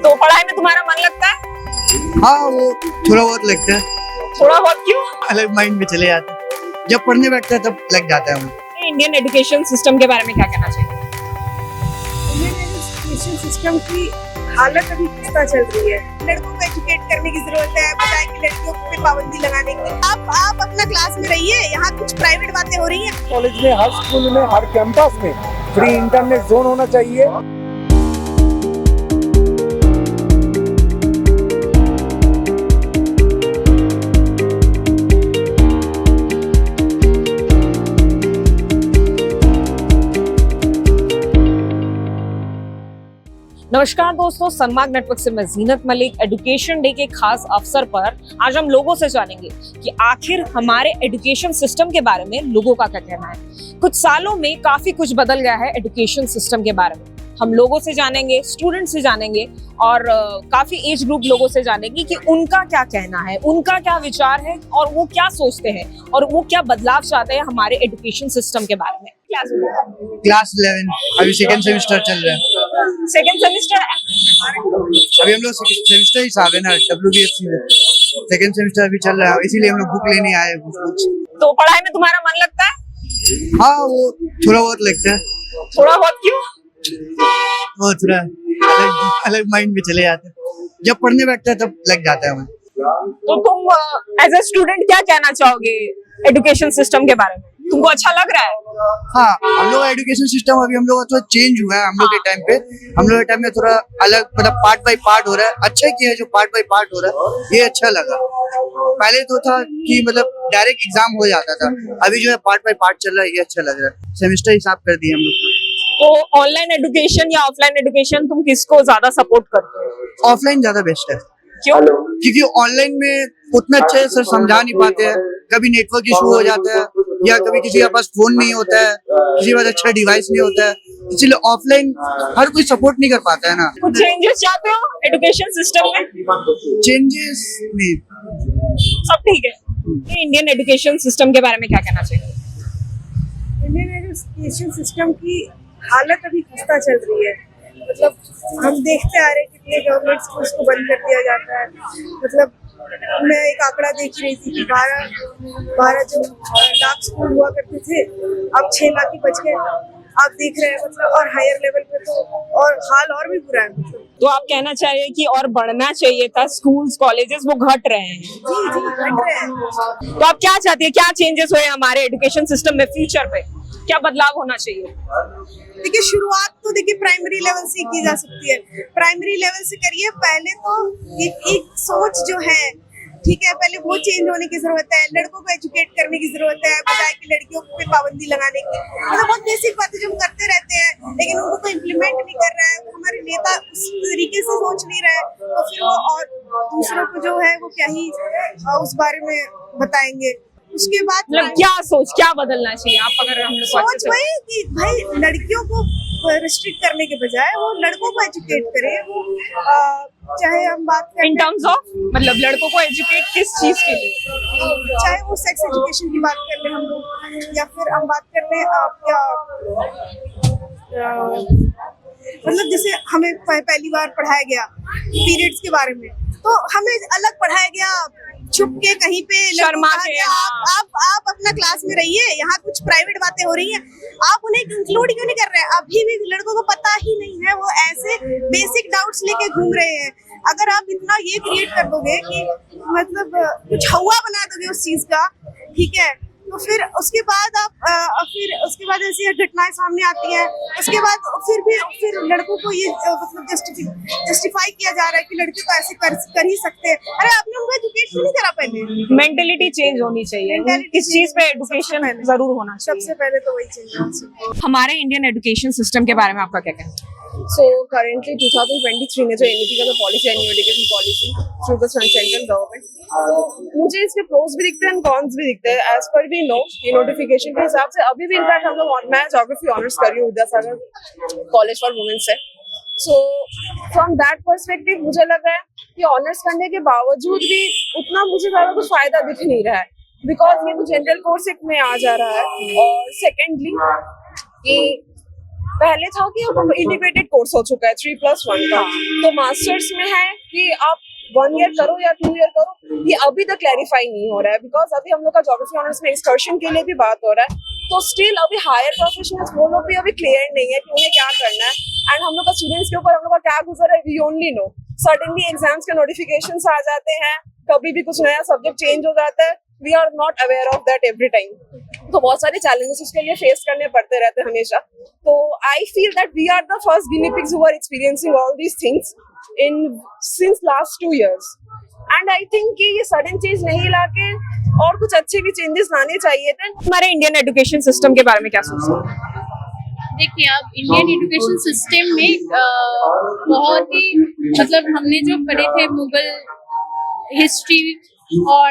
तो पढ़ाई में तुम्हारा मन लगता है? हाँ, वो थोड़ा बहुत लगता है। थोड़ा बहुत क्यों? अलग माइंड में चले जाते हैं। जब पढ़ने बैठता है तब लग जाता है वो। इंडियन एजुकेशन सिस्टम के बारे में क्या कहना चाहिए? इंडियन एजुकेशन सिस्टम की हालत अभी खस्ता चल रही है। लड़कों को एजुकेट करने की जरूरत है, बजाय कि लड़कियों पे पाबंदी लगाने की। आप अपना क्लास में रहिए, यहाँ कुछ प्राइवेट बातें हो रही हैं। कॉलेज में, हर स्कूल में, हर कैंपस में फ्री इंटरनेट जोन होना चाहिए। नमस्कार दोस्तों, सनमार्ग नेटवर्क से मैं जीनत मलिक। एजुकेशन डे के खास अवसर पर आज हम लोगों से जानेंगे कि आखिर हमारे एजुकेशन सिस्टम के बारे में लोगों का क्या कहना है। कुछ सालों में काफी कुछ बदल गया है एजुकेशन सिस्टम के बारे में। हम लोगों से जानेंगे, स्टूडेंट से जानेंगे और काफी एज ग्रुप लोगों से जानेंगे कि उनका क्या कहना है, उनका क्या विचार है और वो क्या सोचते हैं और वो क्या बदलाव चाहते हैं हमारे एजुकेशन सिस्टम के बारे में। क्लास 11 अभी सेकंड सेमेस्टर चल रहा है। सेकेंड सेमेस्टर है। अभी हम लोग सेमेस्टर हिसाब है ना, WBSC में सेकंड सेमेस्टर अभी चल रहा है, इसीलिए हम लोग बुक लेने आए हैं कुछ। तो पढ़ाई में तुम्हारा मन लगता है? हाँ, वो थोड़ा बहुत लगता है। थोड़ा बहुत क्यों? वो थोड़ा अलग माइंड में चले जाते हैं। जब पढ़ने बैठता है तब लग जाता है वो। तो तुम एज ए स्टूडेंट क्या कहना चाहोगे एजुकेशन सिस्टम के बारे में? तुमको अच्छा लग रहा है? हाँ, हम लोग एजुकेशन सिस्टम अभी हम लोग का थोड़ा चेंज हुआ है। हम लोग के टाइम पे, हम लोग के टाइम में थोड़ा अलग, मतलब पार्ट बाय पार्ट हो रहा है। अच्छा किया है जो पार्ट बाय पार्ट हो रहा है, ये अच्छा लगा। पहले तो था कि मतलब डायरेक्ट एग्जाम हो जाता था, अभी जो है पार्ट बाय पार्ट चल रहा है, ये अच्छा लग रहा है। सेमेस्टर हिसाब कर दिए हम लोग को। तो ऑनलाइन एजुकेशन या ऑफलाइन एजुकेशन तुम किसको ज्यादा सपोर्ट करते हो? ऑफलाइन ज्यादा बेस्ट है। क्यों? क्योंकि ऑनलाइन में उतना अच्छे से समझा नहीं पाते हैं, कभी नेटवर्क इशू हो जाता है या कभी किसी के पास फोन नहीं होता है, किसी के पास अच्छा डिवाइस नहीं होता है, इसलिए ऑफलाइन हर कोई सपोर्ट नहीं कर पाता है ना। कुछ चेंजेस चाहते हो एजुकेशन सिस्टम में? चेंजेस नहीं, सब ठीक है। इंडियन एजुकेशन सिस्टम के बारे में क्या कहना चाहिए? इंडियन एजुकेशन सिस्टम की हालत अभी खस्ता चल रही है। मतलब हम देखते आ रहे हैं कितने गवर्नमेंट स्कूल्स को बंद कर दिया जाता है। मतलब मैं एक आंकड़ा देख रही थी कि 12 जो लाख स्कूल हुआ करते थे, अब 6 लाख ही बच गए। आप देख रहे हैं मतलब, और हायर लेवल पे तो और हाल और भी बुरा है। मतलब तो आप कहना चाहिए कि और बढ़ना चाहिए था, स्कूल्स कॉलेजेस वो घट रहे हैं। जी घट रहे हैं। तो आप क्या चाहते हैं, क्या चेंजेस हुए हमारे एजुकेशन सिस्टम में? फ्यूचर पे क्या बदलाव होना चाहिए? देखिए, शुरुआत तो देखिए प्राइमरी लेवल से की जा सकती है। प्राइमरी लेवल से करिए। पहले तो एक सोच जो है, ठीक है, पहले वो चेंज होने की जरूरत है। लड़कों को एजुकेट करने की जरूरत है, बजाय कि लड़कियों पे पाबंदी लगाने की। मतलब बहुत बेसिक बातें जो हम करते रहते हैं, लेकिन उनको कोई इम्प्लीमेंट नहीं कर रहा है। हमारे नेता उस तरीके से सोच नहीं रहे, तो फिर वो और दूसरों को जो है वो क्या ही उस बारे में बताएंगे। उसके बाद मतलब क्या बदलना चाहिए? आप अगर हम लोग सोच वही कि भाई लड़कियों को रिस्ट्रिक्ट करने के बजाय वो लड़कों को एजुकेट करे। वो चाहे हम बात करें इन टर्म्स ऑफ, मतलब लड़कों को एजुकेट किस चीज के लिए? चाहे वो सेक्स एजुकेशन की बात कर ले हम लोग, या फिर हम बात कर ले क्या मतलब जैसे हमें पहली बार पढ़ाया गया पीरियड्स के बारे में, तो हमें अलग पढ़ाया गया छुप के कहीं पे। शर्मा के, आप अपना क्लास में रहिए, यहाँ कुछ प्राइवेट बातें हो रही हैं, आप उन्हें इंक्लूड क्यों नहीं कर रहे हैं? अभी भी लड़कों को पता ही नहीं है, वो ऐसे बेसिक डाउट्स लेके घूम रहे हैं। अगर आप इतना ये क्रिएट कर दोगे कि मतलब कुछ हवा बना दोगे उस चीज का, ठीक है, तो फिर उसके बाद उसके बाद ऐसी घटनाएं सामने आती हैं। उसके बाद फिर लड़कों को ये मतलब जस्टिफाई किया जा रहा है कि लड़के तो ऐसे कर ही सकते हैं। अरे आपने उनको एजुकेट नहीं करा पहले। मेंटेलिटी चेंज होनी चाहिए, इस चीज पे एजुकेशन जरूर होना चाहिए। सबसे पहले तो वही चेंज होना चाहिए। हमारे इंडियन एजुकेशन सिस्टम के बारे में आपका क्या कहना है? So currently 2023 में जो NEP का जो पॉलिसी है, new education policy through the central government, तो मुझे इसके प्रोज भी दिखते हैं, कॉन्स भी दिखते हैं। एज पर वी नो ये नोटिफिकेशन के हिसाब से अभी भी इनफैक्ट हम लोग, मैं ज्योग्राफी ऑनर्स कर रही हूँ विद्यासागर कॉलेज फॉर वुमेन से। सो फ्रॉम दैट पर्सपेक्टिव मुझे लग रहा है कि ऑनर्स करने के बावजूद भी उतना मुझे ज्यादा कुछ फायदा दिख नहीं रहा है, बिकॉज ये तो जनरल कोर्स एक में आ जा रहा है। और सेकेंडली कि पहले था कि अब इंटीग्रेटेड कोर्स हो चुका है 3+1 का, तो मास्टर्स में है कि आप 1 ईयर करो या 2 ईयर करो, ये अभी तक क्लैरिफाई नहीं हो रहा है, बिकॉज अभी हम लोग का ज्योग्राफी ऑनर्स में एक्सकर्शन के लिए भी बात हो रहा है, तो स्टिल अभी हायर प्रोफेशनल्स वो लोग भी अभी क्लियर नहीं है कि उन्हें क्या करना है, एंड हम लोग का स्टूडेंट्स के ऊपर हम लोग का क्या गुजर है we only know. Suddenly exams के नोटिफिकेशंस आ जाते हैं, कभी भी कुछ नया सब्जेक्ट चेंज हो जाता है, we are not aware of that every time, तो बहुत सारे चैलेंजेस उसके लिए फेस करने पड़ते रहते हैं हमेशा। तो I feel that we are the first guinea pigs who are experiencing all these things in since last 2 years, and I think कि ये सडन चेंज नहीं लाके और कुछ अच्छे भी चेंजेस लाने चाहिए थे। हमारे इंडियन एजुकेशन सिस्टम के बारे में क्या सोचते हैं? देखिए, अब इंडियन एजुकेशन सिस्टम में बहुत ही मतलब हमने जो पढ़े थे मुगल हिस्ट्री और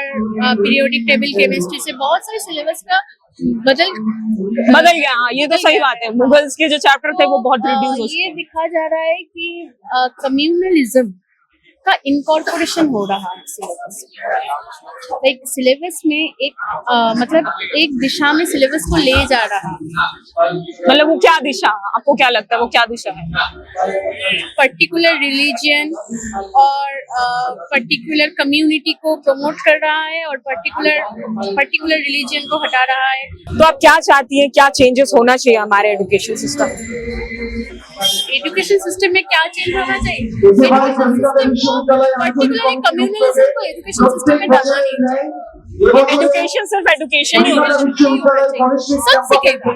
पीरियोडिक टेबल केमिस्ट्री से बहुत सारे सिलेबस का बदल गया। हाँ, ये तो सही बात है, मुगल्स के जो चैप्टर थे वो बहुत रिड्यूस हो ये दिखा जा रहा है कि कम्युनलिज्म का इनकॉर्पोरेशन हो रहा है सिलेबस में। एक सिलेबस में एक मतलब एक दिशा में सिलेबस को ले जा रहा है। मतलब वो क्या दिशा, आपको क्या लगता है वो क्या दिशा है? पर्टिकुलर रिलीजियन और पर्टिकुलर कम्युनिटी को प्रमोट कर रहा है और पर्टिकुलर रिलीजियन को हटा रहा है। तो आप क्या चाहती हैं, क्या चेंजेस होना चाहिए हमारे एजुकेशन सिस्टम? एजुकेशन सिस्टम में क्या चेंज होना चाहिए? पर्टिकुलरली कम्युनलिज्म को एजुकेशन सिस्टम में डालना नहीं चाहिए। एजुकेशन सिर्फ एजुकेशन ही होना चाहिए। सब सीखेगा,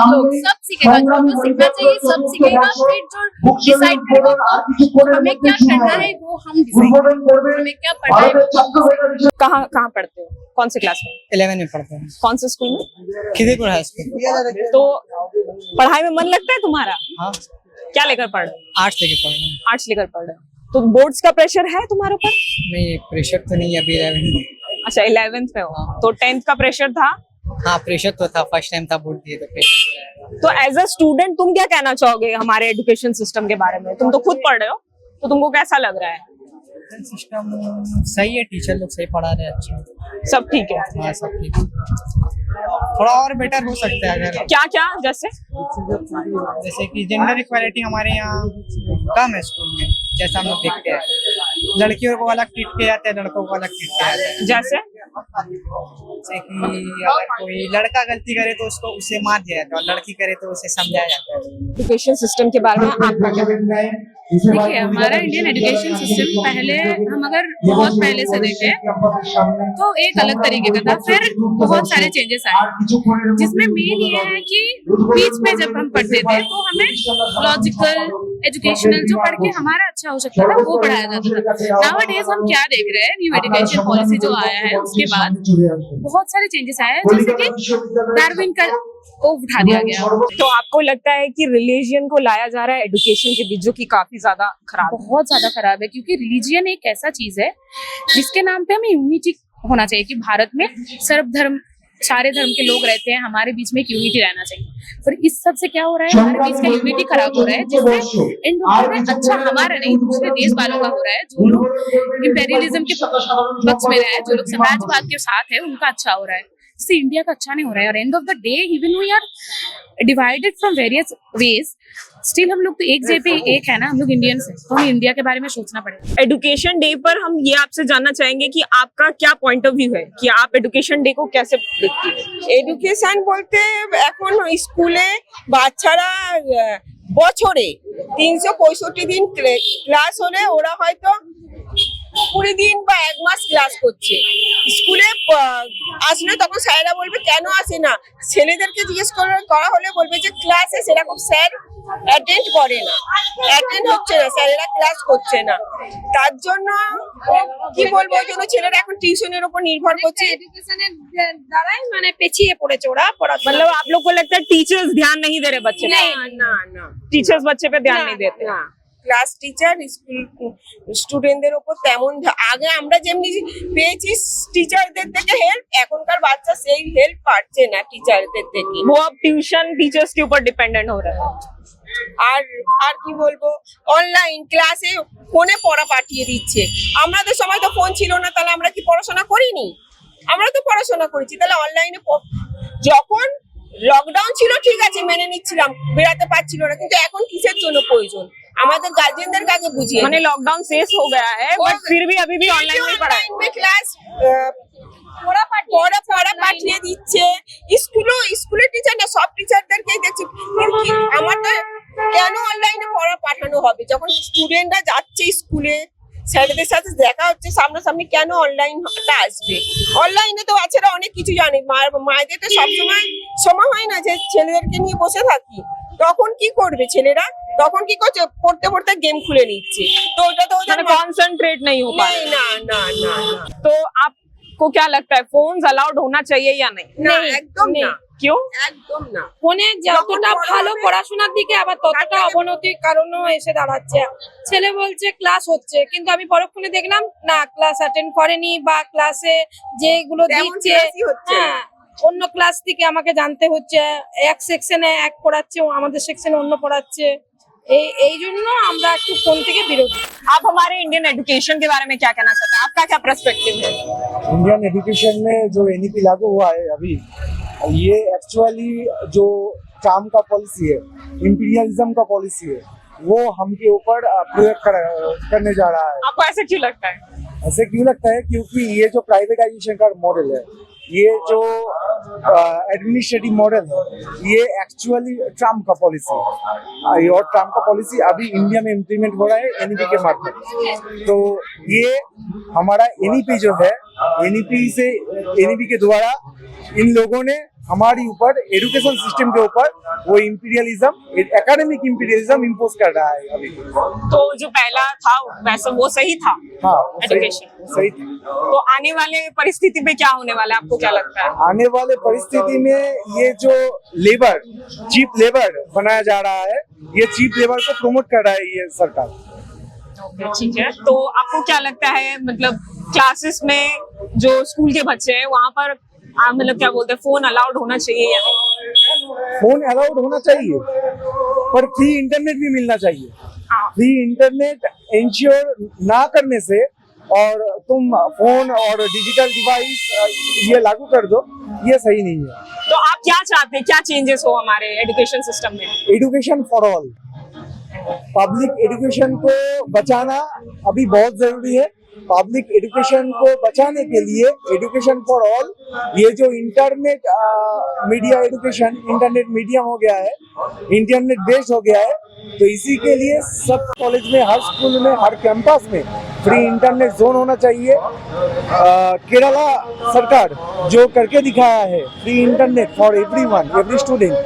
लोग सब सीखेगा, जो सीखना चाहिए सब सीखेगा, फिर जो डिसाइड करेगा हमें क्या करना है वो हम डिसाइड करेंगे, हमें क्या पढ़ना है। कहाँ पढ़ते हो, कौन से क्लास में? 11 में पढ़ते हैं। कौन से स्कूल में? खिदीपुर हाई स्कूल। तो पढ़ाई में मन लगता है तुम्हारा? हाँ, क्या लेकर पढ़ रहे हो? आर्ट्स लेके पढ़ रहे हैं। आर्ट्स लेकर पढ़ रहे हो, तो बोर्ड्स का प्रेशर है तुम्हारे ऊपर? नहीं, प्रेशर तो नहीं, अभी 11 में। अच्छा, 11th में हो, तो 10th का प्रेशर था? हाँ, प्रेशर तो था, फर्स्ट टाइम था बोर्ड दिए तो प्रेशर। तो एज अ स्टूडेंट तुम क्या कहना चाहोगे हमारे एजुकेशन सिस्टम के बारे में? तुम तो खुद पढ़ रहे हो, तो तुमको कैसा लग रहा है? सिस्टम सही है, टीचर लोग सही पढ़ा रहे हैं, अच्छा सब ठीक है? हाँ, सब ठीक है। थोड़ा और बेटर हो सकता है अगर क्या क्या जैसे कि जेंडर इक्वालिटी हमारे यहाँ कम है स्कूल में, जैसा हम लोग देखते हैं, लड़कियों को अलग ट्रीट किया जाता है, लड़कों को अलग ट्रीट किया जाता है। जैसे कि अगर कोई लड़का गलती करे तो उसको उसे मार दिया जाता है और लड़की करे तो उसे समझाया जाता है। एजुकेशन सिस्टम के बारे में आपका क्या कहना है? देखिए, हमारा इंडियन एजुकेशन सिस्टम पहले हम अगर बहुत पहले से देखें तो एक अलग तरीके का था, फिर बहुत सारे चेंजेस आए, जिसमें मेन ये है कि बीच में जब हम पढ़ते थे तो हमें लॉजिकल एजुकेशनल जो पढ़ के हमारा अच्छा हो सकता था वो पढ़ाया जाता था। नाउअडेज हम क्या देख रहे हैं, न्यू एजुकेशन पॉलिसी जो आया है उसके बाद बहुत सारे चेंजेस आए हैं, जैसे कि डार्विन का को उठा दिया गया। तो आपको लगता है कि रिलीजियन को लाया जा रहा है एजुकेशन के बीच, जो कि काफी ज्यादा खराब है? बहुत ज्यादा खराब है, क्योंकि रिलीजियन एक ऐसा चीज है जिसके नाम पे हमें यूनिटी होना चाहिए, कि भारत में सर्वधर्म सारे धर्म के लोग रहते हैं, हमारे बीच में एक यूनिटी रहना चाहिए। पर इस सब से क्या हो रहा है, हमारे बीच का यूनिटी खराब हो रहा है, जिससे इन लोगों में अच्छा हमारा नहीं दूसरे देश वालों का हो रहा है। जो लोग इम्पेरियलिज्म के पक्ष में रहे हैं, जो लोग समाजवाद के साथ है, उनका अच्छा हो रहा है, जिससे इंडिया का अच्छा नहीं हो रहा है। और end of the day even we are divided from various ways, still हम लोग तो एक जैसे एक है ना, हम लोग इंडियंस हैं, तो हमें इंडिया के बारे में सोचना पड़ेगा। एजुकेशन डे पर हम ये आपसे जानना चाहेंगे कि आपका क्या पॉइंट ऑफ व्यू है, कि आप एजुकेशन डे को कैसे देखती है? এডুকেশন বলতে এখন স্কুলে বাচ্চারা বছরে 365 দিন ক্লাস হলে ওরা হয়তো 20 দিন বা 1 মাস ক্লাস করছে। স্কুলে আসলে তখন স্যারেরা বলবে কেন আসে না, ছেলেদেরকে জিজ্ঞেস করা হলে বলবে যে ক্লাসে সেরকম স্যার অ্যাটেন্ড করে না, অ্যাটেন্ড হচ্ছে না, স্যারেরা ক্লাস করছে না। তার জন্য কি বলবো, ওই জন্য ছেলেরা এখন টিউশনের উপর নির্ভর করছে। এডুকেশনের দ্বারাই মানে পেছিয়ে পড়েছে ওরা পড়াশোনা। मतलब आप लोग को लगता है टीचर्स ध्यान नहीं दे रहे बच्चे पे? না না না टीचर्स बच्चे पे ध्यान नहीं देते? না, ক্লাস টিচার স্কুল স্টুডেন্টদের উপর তেমন আগে আমরা যেমনি পেয়েছি টিচারদের থেকে হেল্প, এখনকার বাচ্চা সেই হেল্প পাচ্ছে না টিচারদের থেকে। वो अब ट्यूशन टीचर्स के ऊपर डिपेंडेंट हो रहा है। আর আর কি বলবো, অনলাইন ক্লাসে ফোনে পড়া পাঠিয়ে দিচ্ছে। আমাদের সময় তো ফোন ছিল না, তাহলে আমরা কি পড়াশোনা করিনি? আমরা তো পড়াশোনা করেছি। তাহলে অনলাইনে যখন লকডাউন ছিল ঠিক আছে মেনে নিচ্ছিলাম, বেরাতে পারছিল না, কিন্তু এখন কিসের জন্য প্রয়োজন আমাদের গার্জিয়ানদের আগে বুঝিয়ে मैंने लॉकडाउन शेष हो गया है बट फिर भी अभी भी ऑनलाइन में पढ़ा है। में ক্লাস পড়া পাঠিয়ে দিচ্ছে, স্কুলের টিচার না সব টিচারদেরকেই দেখছি। আমার তো কেন অনলাইনে পড়া পাঠানো হবে যখন স্টুডেন্টরা যাচ্ছে স্কুলে, স্যারদের সাথে দেখা হচ্ছে সামনাসামনি, কেন অনলাইনটা আসবে? অনলাইনে তো বাচ্চারা অনেক কিছু জানে, মায়েদের তো সবসময় সময় হয় না যে ছেলেদেরকে নিয়ে বসে থাকি, তখন কি করবে ছেলেরা? তখন কি করছে, পড়তে পড়তে গেম খুলে নিচ্ছে, তো ওটা তো ওদের कंसंट्रेट नहीं हो पा नहीं, रहा। ना ना ना तो आपको क्या लगता है फोन्स अलाउड होना चाहिए या नहीं? না একদম না, क्यों? একদম না। ফোনে যতটা যখন ভালো পড়া হবে, পড়াশোনার দিকে আবার ততটা অবনতির কারণও এসে দাঁড়াচ্ছে। ছেলে বলছে ক্লাস হচ্ছে, কিন্তু আমি পরক্ষণে দেখলাম না ক্লাস অ্যাটেন্ড করেনি, বা ক্লাসে যেগুলো তেমন দিচ্ছে ক্লাসই হচ্ছে না। হ্যাঁ অন্য ক্লাস থেকে আমাকে জানতে হচ্ছে, এক সেকশনে এক পড়াচ্ছে, আমাদের সেকশনে অন্য পড়াচ্ছে। এই জন্য আমরা একটু ফোন থেকে বিরত। आप हमारे इंडियन एजुकेशन के बारे में क्या कहना चाहते हैं? आपका क्या पर्सपेक्टिव है? इंडियन एजुकेशन में जो एनईपी लागू हुआ है अभी, ये एक्चुअली जो ट्रम्प का पॉलिसी है, इंपीरियलिज्म का पॉलिसी है, वो हम के ऊपर प्रयोग करने जा रहा है। आपको ऐसे क्यों लगता है? ऐसे क्यों लगता है? क्योंकि ये जो प्राइवेटाइजेशन का मॉडल है, ये जो एडमिनिस्ट्रेटिव मॉडल है, ये एक्चुअली ट्रम्प का पॉलिसी है, और ट्रम्प का पॉलिसी अभी इंडिया में इम्प्लीमेंट हो रहा है एनईपी के मार्फत। तो ये हमारा एनईपी जो है, एनईपी के द्वारा इन लोगों ने हमारे ऊपर एजुकेशन सिस्टम के ऊपर वो इंपीरियलिज्म, एकेडमिक इंपीरियलिज्म इम्पोज कर रहा है अभी। तो जो पहला था वैसे वो सही था? हाँ, वो एजुकेशन सही। तो आने वाले परिस्थिति में क्या होने वाला है, आपको क्या लगता है? आने वाले परिस्थिति में ये जो लेबर, चीप लेबर बनाया जा रहा है, ये चीप लेबर को प्रमोट कर रहा है ये सरकार। ठीक है, तो आपको क्या लगता है मतलब क्लासेस में जो स्कूल के बच्चे हैं वहाँ पर मतलब क्या बोलते हैं फोन अलाउड होना चाहिए या नहीं? फोन अलाउड होना चाहिए, पर फ्री इंटरनेट भी मिलना चाहिए। फ्री इंटरनेट इंश्योर ना करने से और तुम फोन और डिजिटल डिवाइस ये लागू कर दो, ये सही नहीं है। तो आप क्या चाहते हैं, क्या चेंजेस हो हमारे एजुकेशन सिस्टम में? Education for all, public education को बचाना अभी बहुत जरूरी है। पब्लिक एजुकेशन को बचाने के लिए एजुकेशन फॉर ऑल, ये जो internet media education, internet medium हो गया है, इंटरनेट बेस्ड हो गया है, तो इसी के लिए सब कॉलेज में, हर स्कूल में, हर कैंपस में फ्री इंटरनेट जोन होना चाहिए। केरला सरकार जो करके दिखाया है free internet for everyone, every student,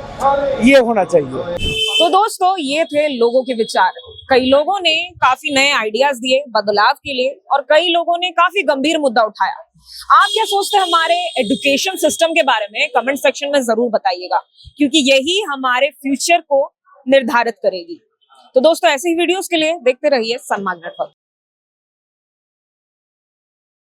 ये होना चाहिए। तो दोस्तों ये थे लोगों के विचार। कई लोगों ने काफी नए आइडियाज दिए बदलाव के लिए और कई लोगों ने काफी गंभीर मुद्दा उठाया। आप क्या सोचते हैं हमारे एजुकेशन सिस्टम के बारे में? कमेंट सेक्शन में जरूर बताइएगा, क्योंकि यही हमारे फ्यूचर को निर्धारित करेगी। तो दोस्तों ऐसे ही वीडियोस के लिए देखते रहिए सनमार्ग नेटवर्क।